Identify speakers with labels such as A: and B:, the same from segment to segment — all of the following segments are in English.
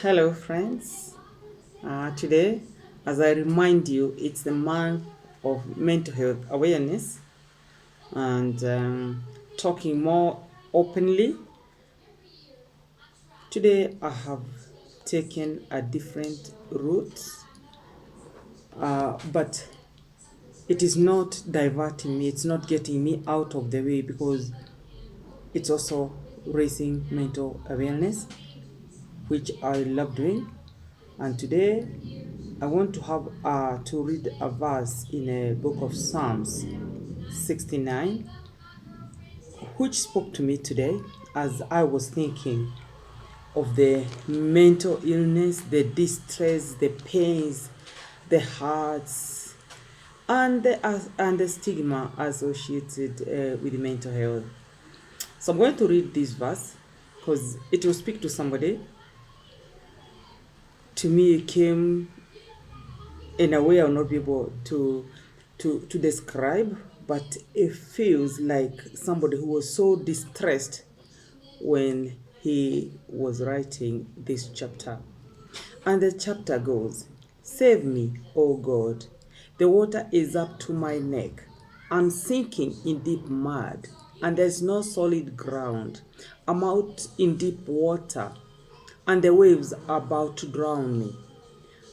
A: Hello, friends. Today, as I remind you, it's the month of mental health awareness and talking more openly. Today, I have taken a different route, but it is not diverting me, it's not getting me out of the way because it's also raising mental awareness, which I love doing. And today, I want to have to read a verse in a book of Psalms 69, which spoke to me today as I was thinking of the mental illness, the distress, the pains, the hurts, and the stigma associated with mental health. So I'm going to read this verse because it will speak to somebody. To me, it came in a way I'll not be able to describe, but it feels like somebody who was so distressed when he was writing this chapter. And the chapter goes, "Save me, O God. The water is up to my neck. I'm sinking in deep mud, and there's no solid ground. I'm out in deep water, and the waves are about to drown me.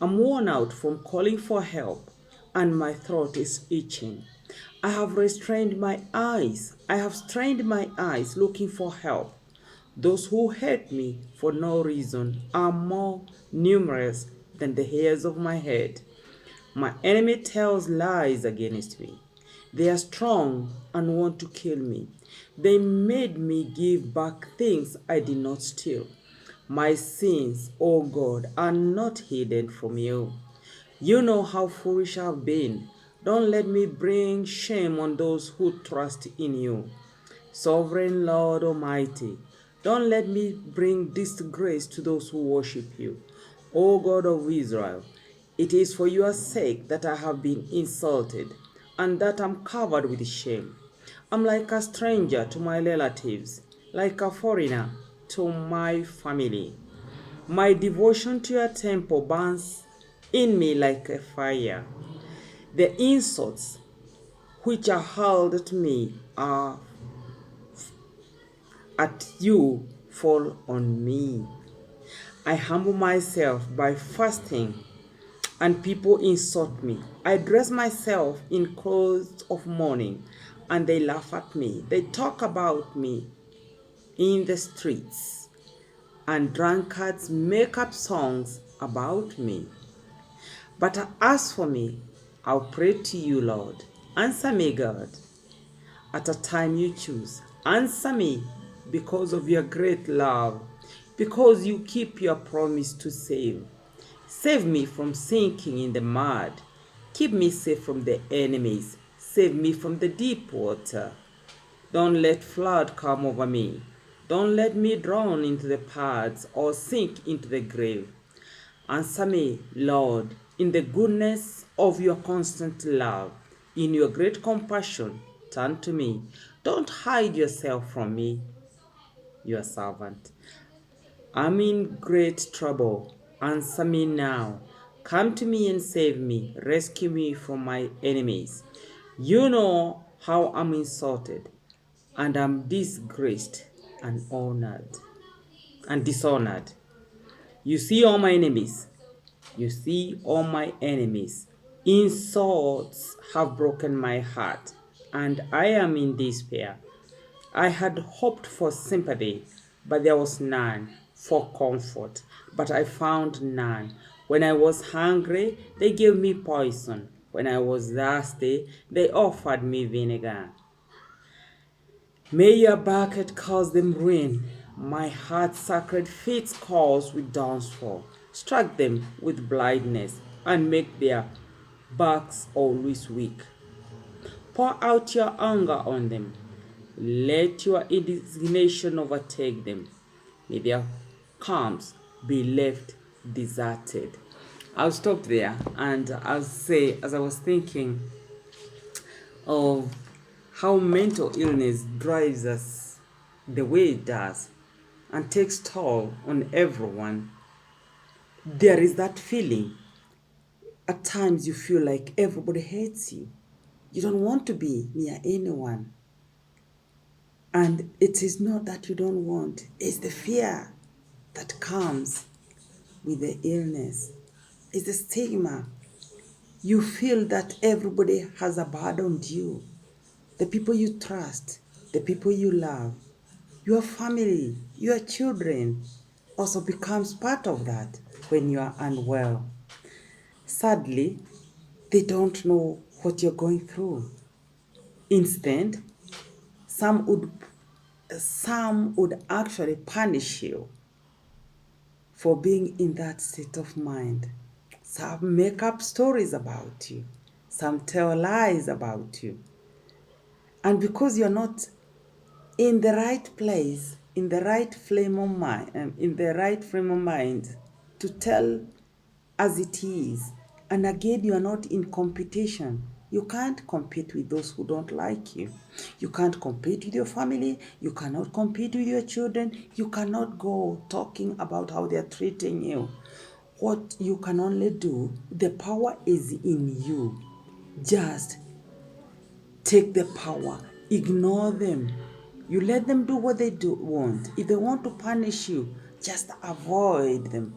A: I'm worn out from calling for help, and my throat is itching. I have restrained my eyes. I have strained my eyes looking for help. Those who hate me for no reason are more numerous than the hairs of my head. My enemy tells lies against me. They are strong and want to kill me. They made me give back things I did not steal. My sins, O God, are not hidden from you. You know how foolish I've been. Don't let me bring shame on those who trust in you. Sovereign Lord Almighty, don't let me bring disgrace to those who worship you. O God of Israel, it is for your sake that I have been insulted and that I'm covered with shame. I'm like a stranger to my relatives, like a foreigner to my family. My devotion to your temple burns in me like a fire. The insults which are hurled at me are at you fall on me. I humble myself by fasting, and people insult me. I dress myself in clothes of mourning, and they laugh at me. They talk about me in the streets, and drunkards make up songs about me. But as for me, I'll pray to you, Lord. Answer me, God, at a time you choose. Answer me because of your great love, because you keep your promise to save. Save me from sinking in the mud. Keep me safe from the enemies. Save me from the deep water. Don't let flood come over me. Don't let me drown into the paths or sink into the grave. Answer me, Lord, in the goodness of your constant love. In your great compassion, turn to me. Don't hide yourself from me, your servant. I'm in great trouble. Answer me now. Come to me and save me. Rescue me from my enemies. You know how I'm insulted, and I'm disgraced and honored and dishonored. You see all my enemies. You see all my enemies. Insults have broken my heart, and I am in despair. I had hoped for sympathy, but there was none, for comfort, but I found none. When I was hungry, they gave me poison. When I was thirsty, they offered me vinegar. May your bucket cause them ruin. My heart's sacred feet cause with downfall. Strike them with blindness and make their backs always weak. Pour out your anger on them. Let your indignation overtake them. May their camps be left deserted. I'll stop there and I'll say, as I was thinking of how mental illness drives us the way it does and takes toll on everyone, There is that feeling. At times you feel like everybody hates you. You don't want to be near anyone. And it is not that you don't want, it's the fear that comes with the illness. It's the stigma. You feel that everybody has abandoned you. The people you trust, the people you love, your family, your children also becomes part of that when you are unwell. Sadly, they don't know what you're going through. Instead, some would actually punish you for being in that state of mind. Some make up stories about you. Some tell lies about you. And because you're not in the right place, in the right frame of mind, to tell as it is. And again, you are not in competition. You can't compete with those who don't like you. You can't compete with your family. You cannot compete with your children. You cannot go talking about how they are treating you. What you can only do, the power is in you. Just take the power, ignore them. You let them do what they do want. If they want to punish you, just avoid them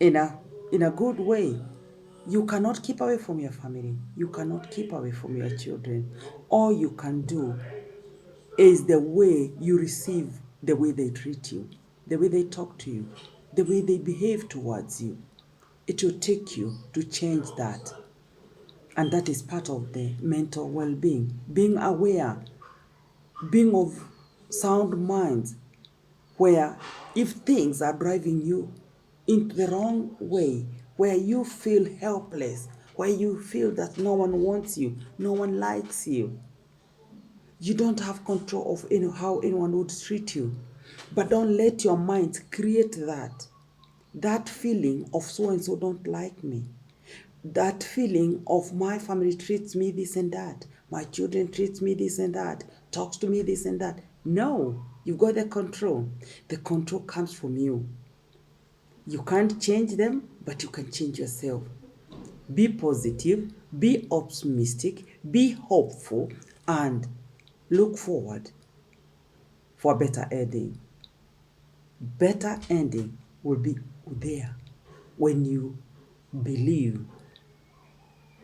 A: in a good way. You cannot keep away from your family. You cannot keep away from your children. All you can do is the way you receive, the way they treat you, the way they talk to you, the way they behave towards you. It will take you to change that. And that is part of the mental well-being. Being aware, being of sound mind, where if things are driving you into the wrong way, where you feel helpless, where you feel that no one wants you, no one likes you, you don't have control of how anyone would treat you. But don't let your mind create that feeling of so and so don't like me, that feeling of my family treats me this and that, my children treats me this and that, talks to me this and that. No, you've got the control. The control comes from you. You can't change them, but you can change yourself. Be positive, be optimistic, be hopeful, and look forward for a better ending. Better ending will be there when you believe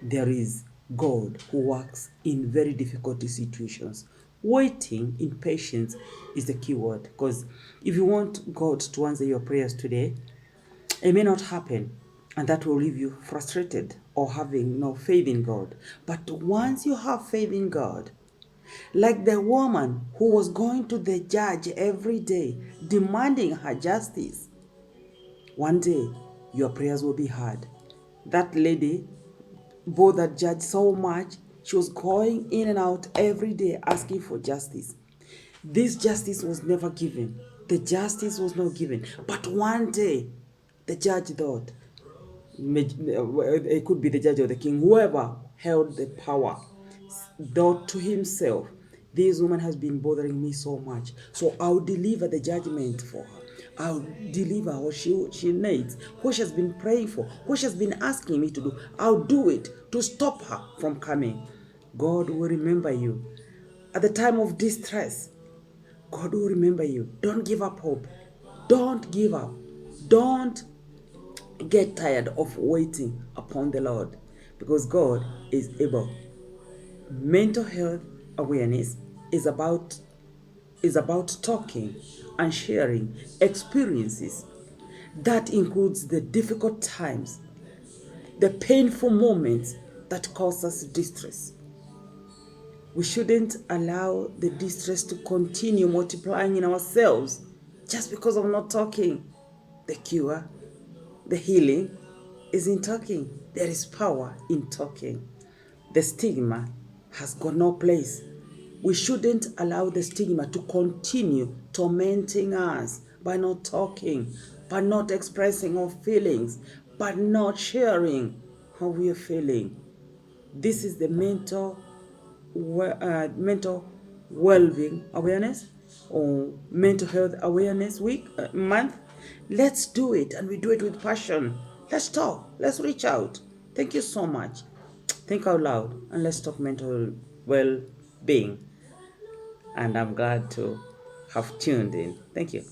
A: there is God who works in very difficult situations. Waiting in patience is the key word, because if you want God to answer your prayers today, it may not happen, and that will leave you frustrated or having no faith in God. But once you have faith in God, like the woman who was going to the judge every day, demanding her justice, one day your prayers will be heard. That lady bothered judge so much, she was going in and out every day asking for justice. This justice was never given. The justice was not given. But one day, the judge thought, it could be the judge or the king, whoever held the power, thought to himself, this woman has been bothering me so much, so I'll deliver the judgment for her. I'll deliver what she needs, what she has been praying for, what she has been asking me to do. I'll do it to stop her from coming. God will remember you. At the time of distress, God will remember you. Don't give up hope. Don't give up. Don't get tired of waiting upon the Lord, because God is able. Mental health awareness is about talking and sharing experiences. That includes the difficult times, the painful moments that cause us distress. We shouldn't allow the distress to continue multiplying in ourselves just because of not talking. The cure, the healing is in talking. There is power in talking. The stigma has got no place. We shouldn't allow the stigma to continue tormenting us by not talking, by not expressing our feelings, by not sharing how we are feeling. This is the mental well-being awareness or mental health awareness week month. Let's do it, and we do it with passion. Let's talk. Let's reach out. Thank you so much. Think out loud, and let's talk mental well being. And I'm glad to have tuned in. Thank you.